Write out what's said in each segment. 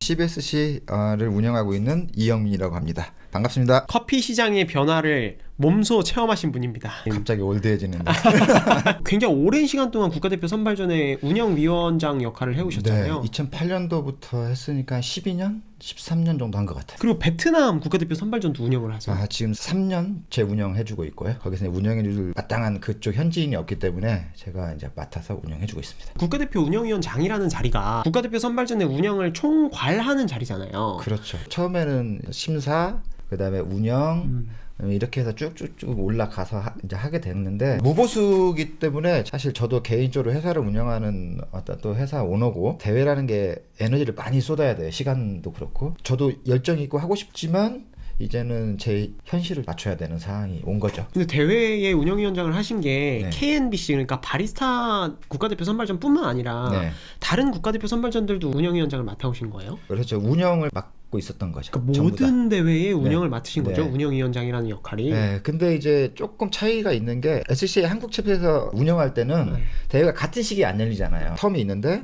CBSC를 운영하고 있는 이영민이라고 합니다. 반갑습니다. 커피 시장의 변화를 몸소 체험하신 분입니다. 갑자기 올드해지는데. 굉장히 오랜 시간 동안 국가대표 선발전의 운영위원장 역할을 해오셨잖아요. 네, 2008년도부터 했으니까 12년? 13년 정도 한 것 같아요. 그리고 베트남 국가대표 선발전도 운영을 하세요. 지금 3년 재운영해주고 있고요. 거기서 운영해줄 마땅한 그쪽 현지인이 없기 때문에 제가 이제 맡아서 운영해주고 있습니다. 국가대표 운영위원장이라는 자리가 국가대표 선발전의 운영을 총괄하는 자리잖아요. 그렇죠. 처음에는 심사, 그 다음에 운영, 이렇게 해서 쭉쭉쭉 올라가서 이제 하게 됐는데, 무보수기 때문에 사실 저도 개인적으로 회사를 운영하는 어떤 또 회사 오너고, 대회라는 게 에너지를 많이 쏟아야 돼요. 시간도 그렇고. 저도 열정이 있고 하고 싶지만 이제는 제 현실을 맞춰야 되는 상황이 온 거죠. 근데 대회의 운영위원장을 하신 게 네. KNBC, 그러니까 바리스타 국가대표 선발전 뿐만 아니라 네. 다른 국가대표 선발전들도 운영위원장을 맡아오신 거예요? 그렇죠. 운영을 맡고 있었던 거죠. 그러니까 전부 다. 모든 대회의 운영을 네. 맡으신 네. 거죠? 운영위원장이라는 역할이. 네, 근데 이제 조금 차이가 있는 게 SCA 한국 챕터에서 운영할 때는 네. 대회가 같은 시기에 안 열리잖아요. 텀이 있는데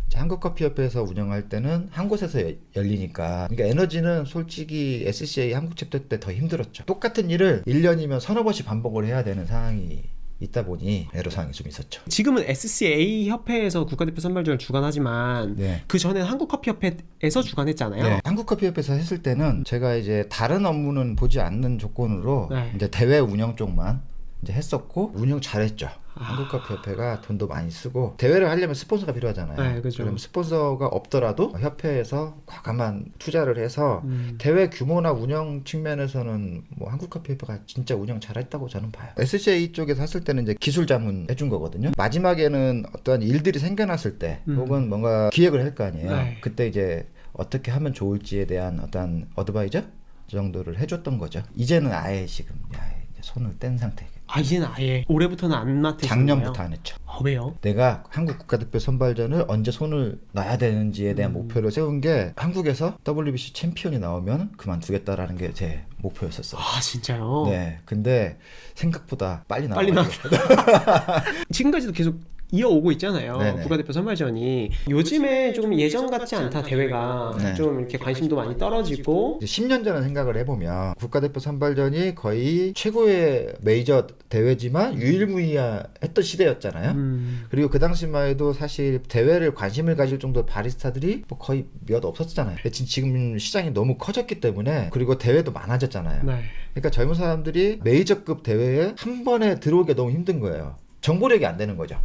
이제 한국커피협회에서 운영할 때는 한 곳에서 열리니까, 그러니까 에너지는 솔직히 SCA 한국 챕터 때 더 힘들었죠. 똑같은 일을 1년이면 서너 번씩 반복을 해야 되는 상황이 있다 보니 애로사항이 좀 있었죠. 지금은 SCA 협회에서 국가대표 선발전을 주관하지만 네. 그 전에는 한국커피협회에서 주관했잖아요. 네, 한국커피협회에서 했을 때는 제가 이제 다른 업무는 보지 않는 조건으로 네. 이제 대회 운영 쪽만 이제 했었고, 운영 잘했죠. 한국커피협회가 돈도 많이 쓰고, 대회를 하려면 스폰서가 필요하잖아요. 네, 그죠. 그럼 스폰서가 없더라도 협회에서 과감한 투자를 해서 대회 규모나 운영 측면에서는 뭐 한국커피협회가 진짜 운영 잘했다고 저는 봐요. SCA 쪽에서 했을 때는 이제 기술 자문 해준 거거든요. 마지막에는 어떤 일들이 생겨났을 때 혹은 뭔가 기획을 할 거 아니에요. 네. 그때 이제 어떻게 하면 좋을지에 대한 어떤 어드바이저 정도를 해줬던 거죠. 이제는 아예 지금 손을 뗀 상태. 이제는 아예 올해부터는 안 맡으신 작년부터 거예요? 안 했죠. 왜요? 내가 한국 국가대표 선발전을 언제 손을 놔야 되는지에 대한 목표를 세운 게, 한국에서 WBC 챔피언이 나오면 그만두겠다라는 게 제 목표였었어요. 진짜요? 네, 근데 생각보다 빨리 빨리 나와가지고. 지금까지도 계속 이어오고 있잖아요. 네네. 국가대표 선발전이. 요즘에 조금 예전 같지 않다, 대회가. 네. 좀 이렇게 관심도 많이 떨어지고. 이제 10년 전에 생각을 해보면 국가대표 선발전이 거의 최고의 메이저 대회지만 유일무이했던 시대였잖아요. 그리고 그 당시만 해도 사실 대회를 관심을 가질 정도 바리스타들이 뭐 거의 몇 없었잖아요. 지금 시장이 너무 커졌기 때문에, 그리고 대회도 많아졌잖아요. 네. 그러니까 젊은 사람들이 메이저급 대회에 한 번에 들어오기가 너무 힘든 거예요. 정보력이 안 되는 거죠.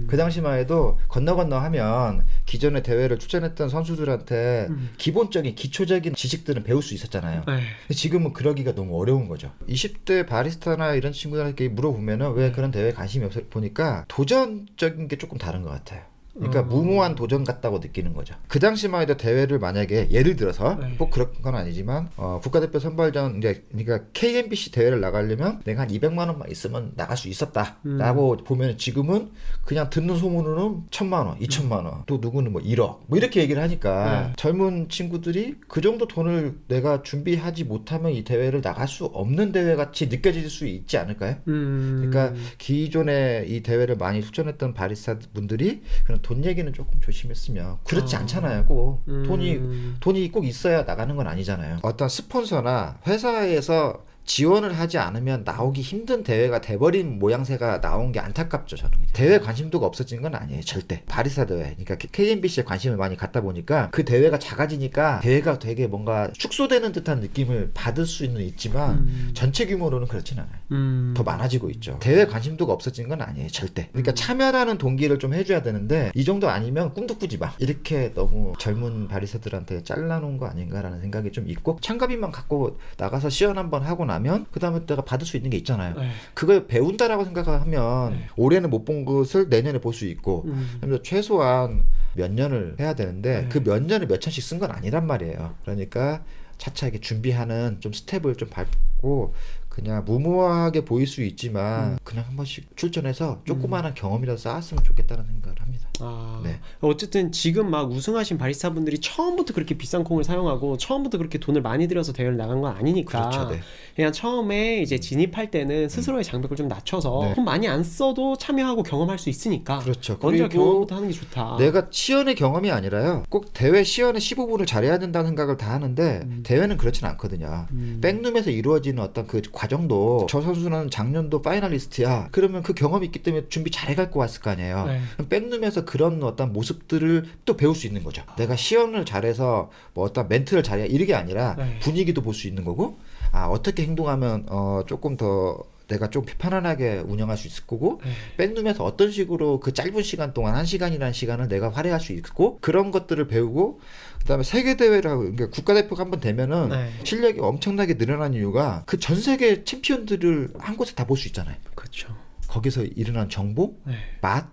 그 당시만 해도 건너 하면 기존의 대회를 출전했던 선수들한테 기본적인 기초적인 지식들은 배울 수 있었잖아요. 네. 근데 지금은 그러기가 너무 어려운 거죠. 20대 바리스타나 이런 친구들한테 물어보면은 왜 그런 대회에 관심이 없어, 보니까 도전적인 게 조금 다른 것 같아요. 그러니까 무모한 도전 같다고 느끼는 거죠. 그 당시만 해도 대회를 만약에 예를 들어서 꼭 그런 건 아니지만 국가대표 선발전, 이제 그러니까 KNBC 대회를 나가려면 내가 한 200만 원만 있으면 나갈 수 있었다라고 보면, 지금은 그냥 듣는 소문으로는 1,000만 원, 2,000만 원, 또 누구는 뭐 1억 뭐 이렇게 얘기를 하니까 젊은 친구들이 그 정도 돈을 내가 준비하지 못하면 이 대회를 나갈 수 없는 대회 같이 느껴질 수 있지 않을까요? 그러니까 기존에 이 대회를 많이 출전했던 바리스타 분들이 그런 돈 얘기는 조금 조심했으면, 그렇지 않잖아요. 꼭 돈이 꼭 있어야 나가는 건 아니잖아요. 어떤 스폰서나 회사에서 지원을 하지 않으면 나오기 힘든 대회가 돼버린 모양새가 나온 게 안타깝죠, 저는. 대회 관심도가 없어진 건 아니에요, 절대. 바리스타 대회, 그러니까 KNBC에 관심을 많이 갖다 보니까 그 대회가 작아지니까 대회가 되게 뭔가 축소되는 듯한 느낌을 받을 수는 있지만 전체 규모로는 그렇진 않아요. 더 많아지고 있죠. 대회 관심도가 없어진 건 아니에요, 절대. 그러니까 참여하는 동기를 좀 해줘야 되는데, 이 정도 아니면 꿈도 꾸지 마, 이렇게 너무 젊은 바리스타들한테 잘라놓은 거 아닌가라는 생각이 좀 있고, 참가비만 갖고 나가서 시연 한번 하고 나면 그 다음에 내가 받을 수 있는 게 있잖아요. 그걸 배운다라고 생각하면 올해는 못 본 것을 내년에 볼 수 있고, 그래서 최소한 몇 년을 해야 되는데 그 몇 년을 몇 천씩 쓴 건 아니란 말이에요. 그러니까 차차 이렇게 준비하는 좀 스텝을 좀 밟고, 그냥 무모하게 보일 수 있지만 그냥 한 번씩 출전해서 조그마한 경험이라도 쌓았으면 좋겠다는 생각을 합니다. 아, 네. 어쨌든 지금 막 우승하신 바리스타분들이 처음부터 그렇게 비싼 콩을 사용하고 처음부터 그렇게 돈을 많이 들여서 대회를 나간 건 아니니까 그렇죠, 네. 그냥 처음에 이제 진입할 때는 스스로의 장벽을 좀 낮춰서 네. 돈 많이 안 써도 참여하고 경험할 수 있으니까 그렇죠. 먼저 그리고 경험부터 하는 게 좋다. 내가 시연의 경험이 아니라요. 꼭 대회 시연의 15분을 잘해야 된다는 생각을 다 하는데 대회는 그렇진 않거든요. 백룸에서 이루어지는 어떤 그 과정도 저 선수는 작년도 파이널리스트야. 그러면 그 경험이 있기 때문에 준비 잘해갖고 왔을 거 아니에요. 네. 그럼 백룸에서 그런 어떤 모습들을 또 배울 수 있는 거죠. 내가 시연을 잘해서 뭐 어떤 멘트를 잘해 이게 아니라 네. 분위기도 볼 수 있는 거고 어떻게 행동하면 조금 더 내가 좀 편안하게 운영할 수 있을 거고 네. 백룸에서 어떤 식으로 그 짧은 시간 동안 1시간이라는 시간을 내가 활용할 수 있고 그런 것들을 배우고 그다음에 세계대회라고 그러니까 국가대표가 한번 되면은 네. 실력이 엄청나게 늘어난 이유가 그 전 세계 챔피언들을 한 곳에 다 볼 수 있잖아요. 그렇죠. 거기서 일어난 정보, 네. 맛,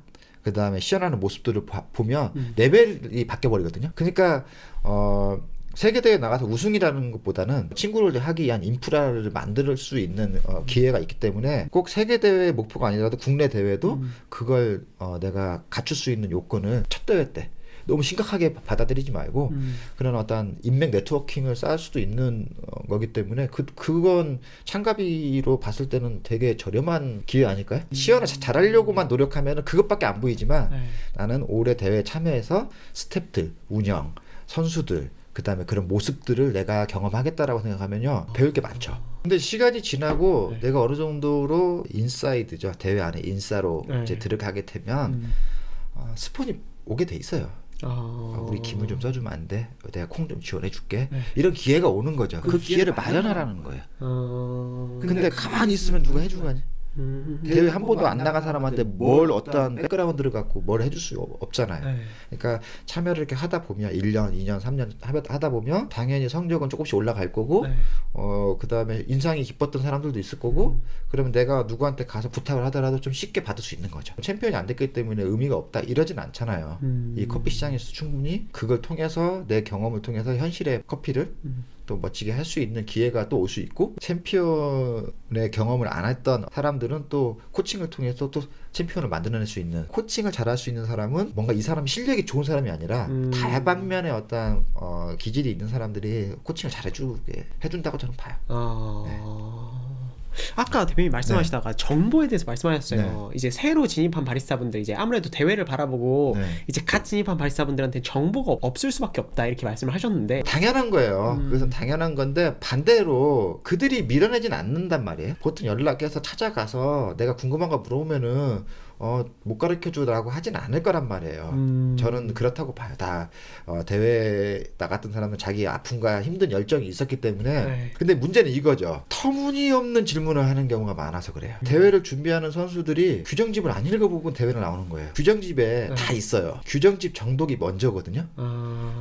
그다음에 시연하는 모습들을 보면 레벨이 바뀌어 버리거든요. 그러니까 세계대회 나가서 우승이라는 것보다는 친구를 하기 위한 인프라를 만들 수 있는 기회가 있기 때문에 꼭 세계대회 목표가 아니라도 국내 대회도 그걸 내가 갖출 수 있는 요건을 첫 대회 때 너무 심각하게 받아들이지 말고 그런 어떤 인맥 네트워킹을 쌓을 수도 있는 거기 때문에 그건 참가비로 봤을 때는 되게 저렴한 기회 아닐까요? 시연을 잘하려고만 노력하면 그것밖에 안 보이지만 네. 나는 올해 대회에 참여해서 스태프들, 운영, 선수들 그다음에 그런 모습들을 내가 경험하겠다라고 생각하면요 배울 게 많죠. 근데 시간이 지나고 네. 내가 어느 정도로 인사이드죠 대회 안에 인싸로 네. 이제 들어가게 되면 스폰이 오게 돼 있어요. 우리 김을 좀 써주면 안 돼? 내가 콩 좀 지원해줄게. 네. 이런 기회가 오는 거죠. 그 기회를 마련하라는 거예요. 근데 가만히 있으면 누가 해주가니? 대회 한 번도 안 나간 사람한테 뭘 어떤 백그라운드를 갖고 뭘 해줄 수 없잖아요. 네. 그러니까 참여를 이렇게 하다 보면 1년, 2년, 3년 하다 보면 당연히 성적은 조금씩 올라갈 거고 네. 그다음에 인상이 깊었던 사람들도 있을 거고 그러면 내가 누구한테 가서 부탁을 하더라도 좀 쉽게 받을 수 있는 거죠. 챔피언이 안 됐기 때문에 의미가 없다 이러진 않잖아요. 이 커피 시장에서 충분히 그걸 통해서 내 경험을 통해서 현실의 커피를 또 멋지게 할 수 있는 기회가 또 올 수 있고 챔피언의 경험을 안 했던 사람들은 또 코칭을 통해서 또 챔피언을 만들어낼 수 있는 코칭을 잘할 수 있는 사람은 뭔가 이 사람이 실력이 좋은 사람이 아니라 다반면의 어떤 기질이 있는 사람들이 코칭을 해준다고 저는 봐요. 아까 대표님 말씀하시다가 정보에 대해서 말씀하셨어요. 네. 이제 새로 진입한 바리스타분들 이제 아무래도 대회를 바라보고 네. 이제 갓 진입한 바리스타분들한테 정보가 없을 수밖에 없다 이렇게 말씀을 하셨는데 당연한 거예요. 그래서 당연한 건데 반대로 그들이 밀어내진 않는단 말이에요. 보통 연락해서 찾아가서 내가 궁금한 거 물어보면은 못 가르쳐주라고 하진 않을 거란 말이에요. 저는 그렇다고 봐요. 다 대회 나갔던 사람은 자기 아픔과 힘든 열정이 있었기 때문에. 네. 근데 문제는 이거죠. 터무니없는 질문을 하는 경우가 많아서 그래요. 대회를 준비하는 선수들이 규정집을 안 읽어보고 대회를 나오는 거예요. 규정집에 다 있어요. 규정집 정독이 먼저거든요.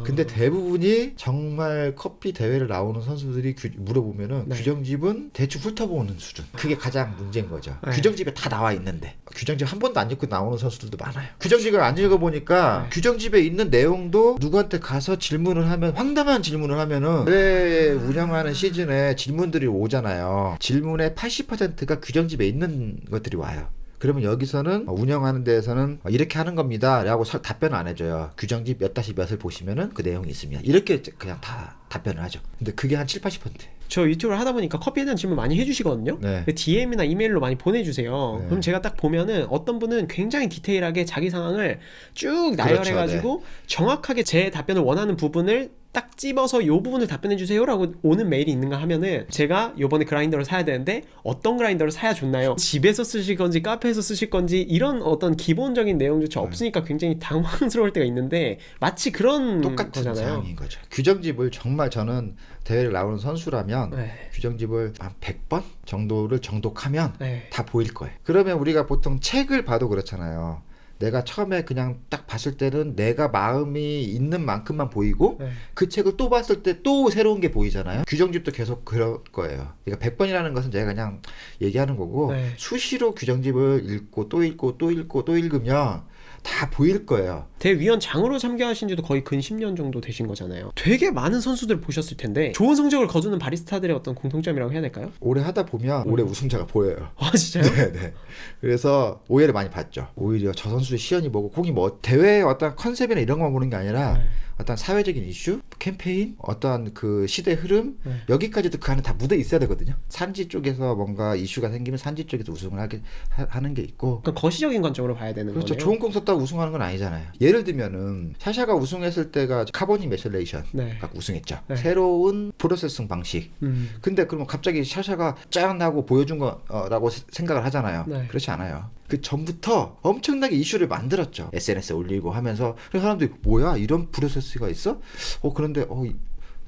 근데 대부분이 정말 커피 대회를 나오는 선수들이 물어보면은 네. 규정집은 대충 훑어보는 수준. 그게 가장 문제인 거죠. 네. 규정집에 다 나와 있는데 규정집 한 번도 안 읽고 나오는 선수들도 많아요. 규정집을 안 읽어보니까 네. 규정집에 있는 내용도 누구한테 가서 질문을 하면 황당한 질문을 하면은 왜 운영하는 시즌에 질문들이 오잖아요. 질문의 80%가 규정집에 있는 것들이 와요. 그러면 여기서는 운영하는 데에서는 이렇게 하는 겁니다 라고 답변을 안 해줘요. 규정집 몇 다시 몇을 보시면은 그 내용이 있습니다. 이렇게 그냥 다 답변을 하죠. 근데 그게 한 7-80%예요. 저 유튜브를 하다 보니까 커피에 대한 질문 많이 해주시거든요. 네. DM이나 이메일로 많이 보내주세요. 네. 그럼 제가 딱 보면은 어떤 분은 굉장히 디테일하게 자기 상황을 쭉 그렇죠, 나열해가지고 정확하게 제 답변을 원하는 부분을 딱 집어서 요 부분을 답변해주세요 라고 오는 메일이 있는가 하면은 제가 요번에 그라인더를 사야 되는데 어떤 그라인더를 사야 좋나요? 집에서 쓰실 건지 카페에서 쓰실 건지 이런 어떤 기본적인 내용조차 없으니까 굉장히 당황스러울 때가 있는데 마치 그런 똑같은 거잖아요. 상황인 거죠. 규정집을 정말 저는 대회를 나오는 선수라면 네. 규정집을 한 100번 정도를 정독하면 네. 다 보일 거예요. 그러면 우리가 보통 책을 봐도 그렇잖아요. 내가 처음에 그냥 딱 봤을 때는 내가 마음이 있는 만큼만 보이고 네. 그 책을 또 봤을 때 또 새로운 게 보이잖아요. 규정집도 계속 그럴 거예요. 그러니까 100번이라는 것은 제가 그냥 얘기하는 거고 네. 수시로 규정집을 읽고 또 읽고 또 읽고 또 읽으면 다 보일 거예요. 대위원장으로 참가하신 지도 거의 근 10년 정도 되신 거잖아요. 되게 많은 선수들 보셨을 텐데 좋은 성적을 거두는 바리스타들의 어떤 공통점이라고 해야 될까요? 오래 하다 보면 올해 우승자가 보여요. 아 진짜요? 네. 그래서 오해를 많이 받죠. 오히려 저 선수의 시연이 뭐고 거기 뭐 대회의 어떤 컨셉이나 이런 것만 보는 게 아니라 네. 어떤 사회적인 이슈, 캠페인, 어떤 그 시대 흐름 네. 여기까지도 그 안에 다 묻어 있어야 되거든요. 산지 쪽에서 뭔가 이슈가 생기면 산지 쪽에서 우승을 하는 게 있고. 그러니까 거시적인 관점으로 봐야 되는 그렇죠. 거네요. 좋은 공 썼다고 우승하는 건 아니잖아요. 예를 들면은 샤샤가 우승했을 때가 카보니 메실레이션 네. 우승했죠. 네. 새로운 프로세싱 방식. 근데 그러면 갑자기 샤샤가 짠 하고 보여준 거라고 생각을 하잖아요. 네. 그렇지 않아요. 그 전부터 엄청나게 이슈를 만들었죠. SNS에 올리고 하면서 그래서 사람들이 뭐야 이런 프로세스가 있어?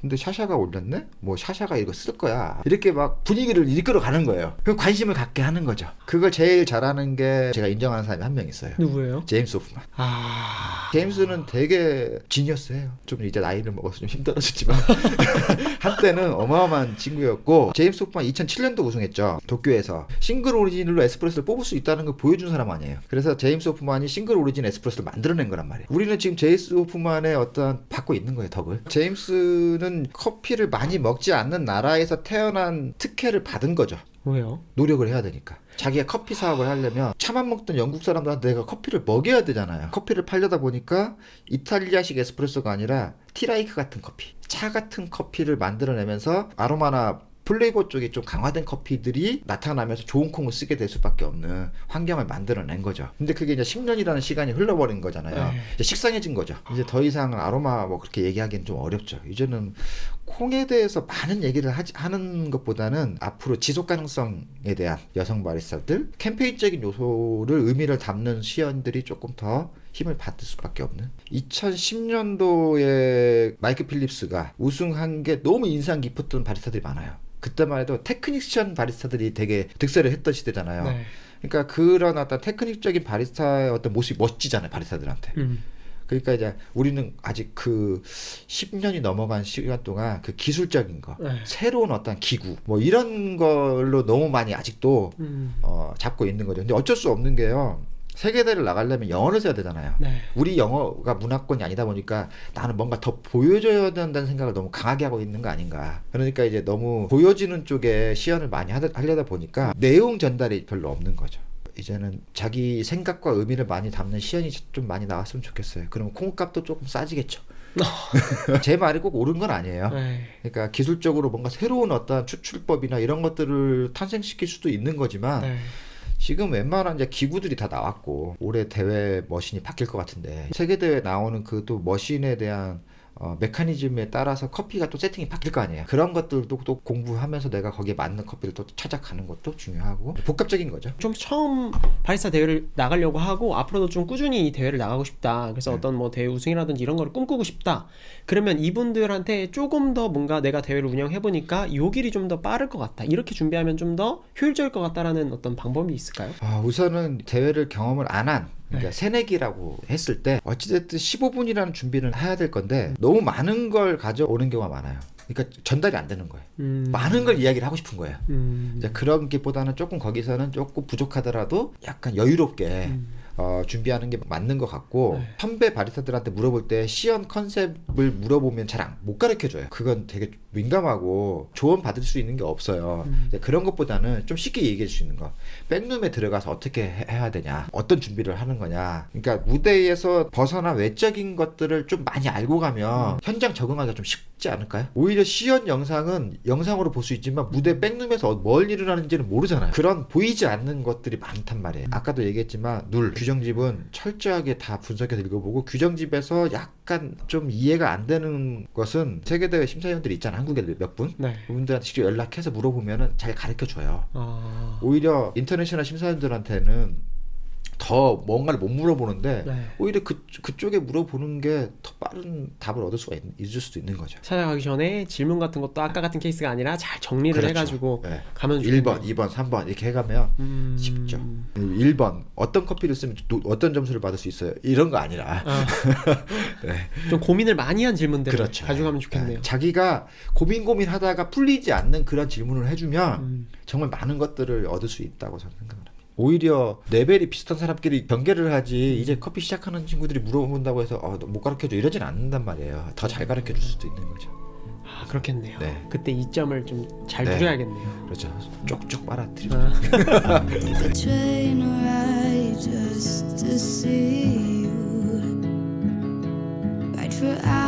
근데 샤샤가 올렸네? 뭐 샤샤가 이거 쓸 거야. 이렇게 막 분위기를 이끌어 가는 거예요. 그 관심을 갖게 하는 거죠. 그걸 제일 잘하는 게 제가 인정하는 사람이 한 명 있어요. 누구예요? 제임스 호프만. 제임스는 되게 지니어스예요. 좀 이제 나이를 먹어서 좀 힘들어졌지만 한때는 어마어마한 친구였고 제임스 호프만 2007년도 우승했죠. 도쿄에서 싱글 오리진으로 에스프레소를 뽑을 수 있다는 걸 보여준 사람 아니에요. 그래서 제임스 호프만이 싱글 오리진 에스프레소를 만들어낸 거란 말이에요. 우리는 지금 제임스 호프만의 어떤 받고 있는 거예요, 덕을. 제임스는 커피를 많이 먹지 않는 나라에서 태어난 특혜를 받은 거죠. 왜요? 노력을 해야 되니까. 자기가 커피 사업을 하려면 차만 먹던 영국 사람들한테 내가 커피를 먹여야 되잖아요. 커피를 팔려다 보니까 이탈리아식 에스프레소가 아니라 티라이크 같은 커피, 차 같은 커피를 만들어내면서 아로마나 플레이버 쪽에 좀 강화된 커피들이 나타나면서 좋은 콩을 쓰게 될 수밖에 없는 환경을 만들어낸 거죠. 근데 그게 이제 10년이라는 시간이 흘러버린 거잖아요. 이제 식상해진 거죠. 이제 더 이상 아로마 뭐 그렇게 얘기하기는 좀 어렵죠. 이제는 콩에 대해서 많은 얘기를 하는 것보다는 앞으로 지속 가능성에 대한 여성 바리스타들, 캠페인적인 요소를 의미를 담는 시연들이 조금 더 힘을 받을 수밖에 없는. 2010년도에 마이크 필립스가 우승한 게 너무 인상 깊었던 바리스타들이 많아요. 그때만 해도 테크니션 바리스타들이 되게 득세를 했던 시대잖아요. 네. 그러니까 그런 어떤 테크닉적인 바리스타의 어떤 모습이 멋지잖아요, 바리스타들한테. 그러니까 이제 우리는 아직 그 10년이 넘어간 시간 동안 그 기술적인 거, 네. 새로운 어떤 기구, 뭐 이런 걸로 너무 많이 아직도 잡고 있는 거죠. 근데 어쩔 수 없는 게요. 세계대회를 나가려면 영어를 써야 되잖아요. 네. 우리 영어가 문화권이 아니다 보니까 나는 뭔가 더 보여줘야 된다는 생각을 너무 강하게 하고 있는 거 아닌가. 그러니까 이제 너무 보여지는 쪽에 시연을 많이 하려다 보니까 내용 전달이 별로 없는 거죠. 이제는 자기 생각과 의미를 많이 담는 시연이 좀 많이 나왔으면 좋겠어요. 그러면 콩값도 조금 싸지겠죠. 제 말이 꼭 옳은 건 아니에요. 네. 그러니까 기술적으로 뭔가 새로운 어떤 추출법이나 이런 것들을 탄생시킬 수도 있는 거지만 네. 지금 웬만한 이제 기구들이 다 나왔고 올해 대회 머신이 바뀔 것 같은데 세계 대회 나오는 그 또 머신에 대한 메커니즘에 따라서 커피가 또 세팅이 바뀔 거 아니에요. 그런 것들도 또 공부하면서 내가 거기에 맞는 커피를 또 찾아가는 것도 중요하고 복합적인 거죠. 좀 처음 바리스타 대회를 나가려고 하고 앞으로도 좀 꾸준히 이 대회를 나가고 싶다. 그래서 어떤 뭐 대회 우승이라든지 이런 거를 꿈꾸고 싶다. 그러면 이분들한테 조금 더 뭔가 내가 대회를 운영해보니까 요 길이 좀 더 빠를 것 같다. 이렇게 준비하면 좀 더 효율적일 것 같다라는 어떤 방법이 있을까요? 우선은 대회를 경험을 안 한 그러니까 새내기라고 했을 때 어찌됐든 15분이라는 준비를 해야 될 건데 너무 많은 걸 가져오는 경우가 많아요. 그러니까 전달이 안 되는 거예요. 많은 걸 이야기를 하고 싶은 거예요. 이제 그런 게보다는 조금 거기서는 조금 부족하더라도 약간 여유롭게 준비하는 게 맞는 것 같고 네. 선배 바리스타들한테 물어볼 때 시연 컨셉을 물어보면 잘 못 가르쳐줘요. 그건 되게 민감하고 조언 받을 수 있는 게 없어요. 이제 그런 것보다는 좀 쉽게 얘기할 수 있는 거. 백룸에 들어가서 어떻게 해야 되냐, 어떤 준비를 하는 거냐. 그러니까 무대에서 벗어나 외적인 것들을 좀 많이 알고 가면 현장 적응하기가 좀 쉽지 않을까요? 오히려 시연 영상은 영상으로 볼 수 있지만 무대 백룸에서 뭘 일어나는지는 모르잖아요. 그런 보이지 않는 것들이 많단 말이에요. 아까도 얘기했지만 규정집은 철저하게 다 분석해서 읽어보고 규정집에서 약간 좀 이해가 안 되는 것은 세계대회 심사위원들이 있잖아요. 한국에 몇 분? 네. 그분들한테 직접 연락해서 물어보면 잘 가르쳐줘요. 아... 오히려 인터내셔널 심사위원들한테는 더 뭔가를 못 물어보는데 네. 오히려 그쪽에 물어보는 게 더 빠른 답을 얻을 수가 있을 수도 있는 거죠. 찾아가기 전에 질문 같은 것도 아까 같은 케이스가 아니라 잘 정리를 그렇죠. 해가지고 네. 가면 1번, 2번, 3번 이렇게 해가면 쉽죠. 1번 어떤 커피를 쓰면 또 어떤 점수를 받을 수 있어요. 이런 거 아니라 네. 좀 고민을 많이 한 질문들을 그렇죠. 가져가면 좋겠네요. 네. 자기가 고민하다가 풀리지 않는 그런 질문을 해주면 정말 많은 것들을 얻을 수 있다고 저는 생각합니다. 오히려 레벨이 비슷한 사람끼리 경계를 하지 이제 커피 시작하는 친구들이 물어본다고 해서 못 가르쳐줘 이러진 않는단 말이에요. 더 잘 가르쳐줄 수도 있는 거죠. 아, 그렇겠네요. 네. 그때 이점을 좀 잘 네. 누려야겠네요. 그렇죠. 쪽쪽 빨아들여. The train arrived just to see you. Ride for hours.